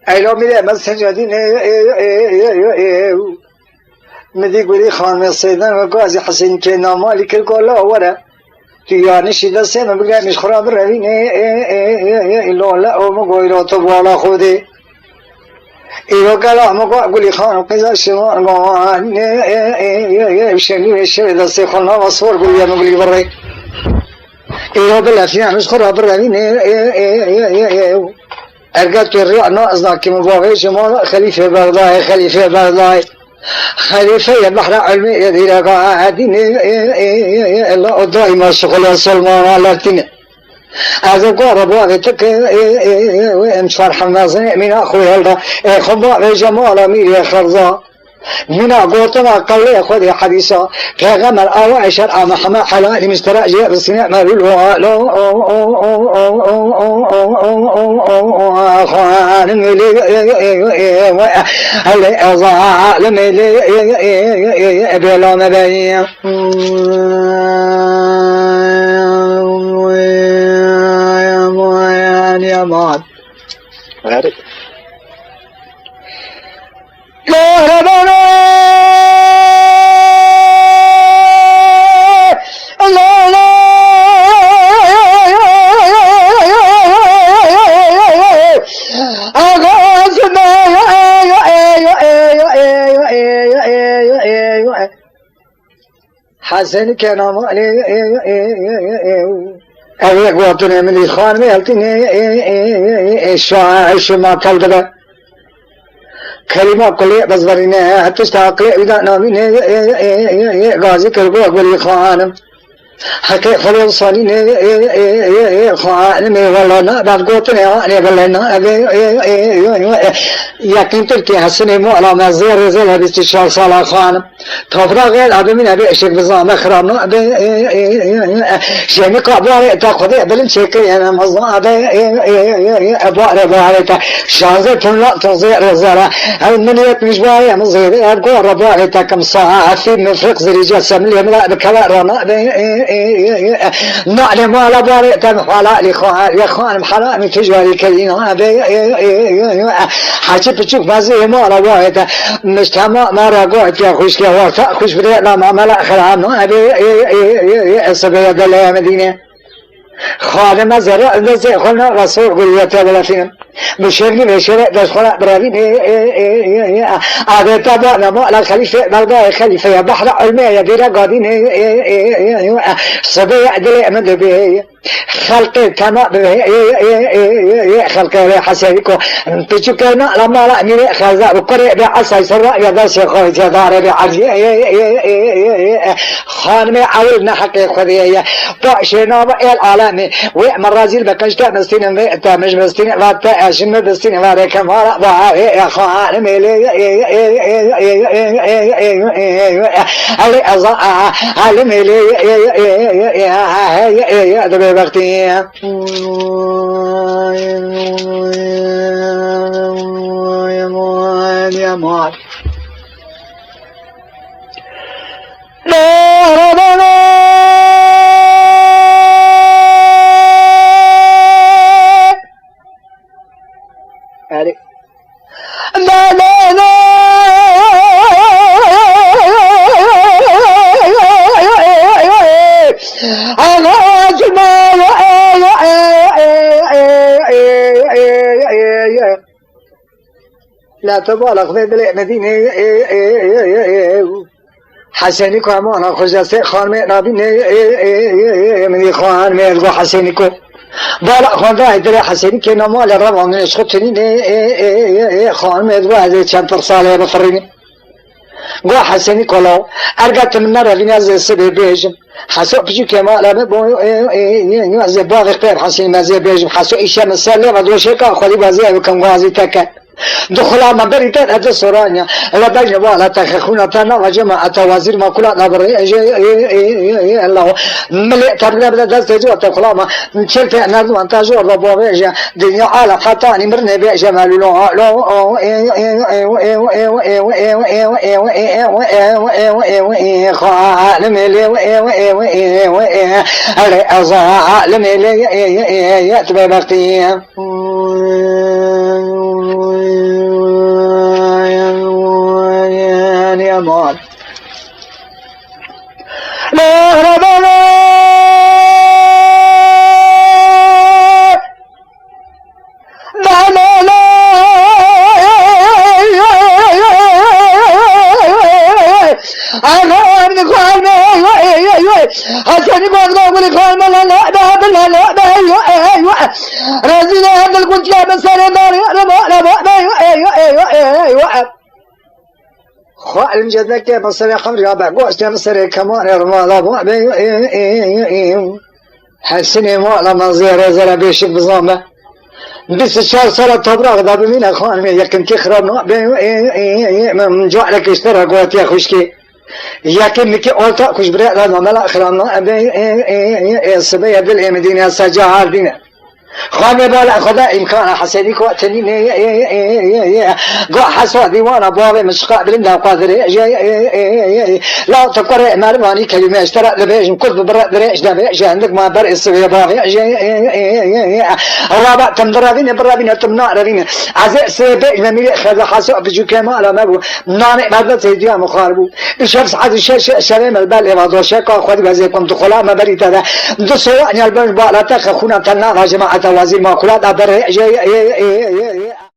ایلا میره مسجدین مدی گوری خانم سیدن و گازی حسین که نامالی که کلا وره تیانشی دسته من بگم مش خراب روین لالا او مگویرا تو بالا خودی ایرو کلا مگو گولی خانم قضا شما شنی شوی دسته خلنا و صور گولی مگولی بره ایرو بلافیان مش خراب روین ارجعت الرياء ناقصنا كم بواقي شمال خليفة بغداد خليفة بغداد خليفة البحر علمي يدي لك عادين الله دائما شغل سلمان لكن هذا قارب واقتك مشوار حمازين من أخوي هلدا خبا جمال أمير خرزا من قوتنا قال خذ حديثا كغمر أو عشر محمد حلال مسترجع بالسنة مالو خان ملي هل أضاع لملي بلا مبين يا مال لا لا حسن كان مالي أبي قوتنا من الإخوان مالتني الشاعر ما كلبه كلمة كلية بس برينا تستحقي إذا نامين غازي كربو أقول الإخوان حكي خليل صالين خوان والله بعد قوتنا أنا بلنا يكين تركي حسن مو على مزير زل باستشار صلاة خان تفرغ غير أبي من أبي أشيك بزام خرامنا أبي شيء قابل تأخذ بلن شيء أنا مزنا أبي أبوار أبوار شانزة تلا تنزير رزارة من يتمش بايا مزير أبقى رباعي كم ساعة في مفرق زريجة سملي ملا بكلارنا أبي نعلم على بارئة حلال يا خان حلال من تجاري كلينا أبي حاجة بتشوف مازي ما على بارئة مجتمع ما رقعت يا خوش كوارتا خوش بدأ لما ملا خلعنا أبي سبيا دليا مدينة خادم زرع نزي خلنا رسول قلية بلافين مشرني مشرع دخل برابين هذا تبع لما الخليفة بلغا خليفة بحر علمي يدير قادين سبيع دليا مدبي خلق كما خلق حسيكو تشكرنا لما لا ني خزا وقرئ بعصا سرا يا شيخ جدار بعجي خانمي عاولنا حق خذيه باشنا العالمي ومرازيل بكشت مستين تامج مستين واتا اشم مستين وارك ما يا خانمي علي ازا علمي يا وقتي يا مال لا لا لا لا لا لا لا تبالغ في بلاد مدينة حسني كمان خجسة خان من نبي من خان من حسني كو بالا خان ده دري حسني كنا ما لربع من إسقطني خان من هذا كم فرصة بفرني قا حسني كلو أرجعت من مرة لنا زي السبب بيجم حسوا بيجي كمان لما بو زي باغي قير حسني ما زي بيجم حسوا إيش مسألة بدو شيء كان خلي بزي وكم غازي تك دخل ما بريتان هذا سورانيا لا بين ولا تخخونا تنا وجماعة وزير ما كلا نبر الله ملء تبغى بدأ تجوا تدخل ما شلت أنا وأنت جوا ربوا بيجا دنيا عالم حتى نمرنا بيجا مالو خال ملي على أزعل ملي يتبع بختي يا مال لا لا لا لا لا لا أنا من قال ما حسني قال أقول قال ما لا لا لا لا لا رازي هذا القلت لا بس أنا لا خال المجد كيف مصري خمر يا بعقوس مصري كمان يا رمال أبو حسني مو لما زير زر بيشك بزامه بس الشهر صار تبرق ذا بمين أخوان يكن كخرب نوع من جوع لك اشترى قوات يا خشكي يكن مكي أولتا كش بريء هذا ملا خرامنا السبية بالمدينة سجاعة دينا خامي بالا خدا إمكان حسيني كواتني قو حسوا ديوانا بوابي مشقاء بلندا قادر لا تقرأ مالواني كلمة اشترى لبيج كل برا دريج دبيج عندك ما برء السبية باغي الرابع تمدرابين برابين تمنع رابين عزيء سبيج مميل خذ حسوا بجو كما على مبو نانع بعد تيجي مخاربو الشمس عاد شلم البال إبادو شكا خذ بزيكم دخلا ما بريت هذا دسوا يعني البال بالا تخ خونا تنا جماعة وزير ماكولات أبره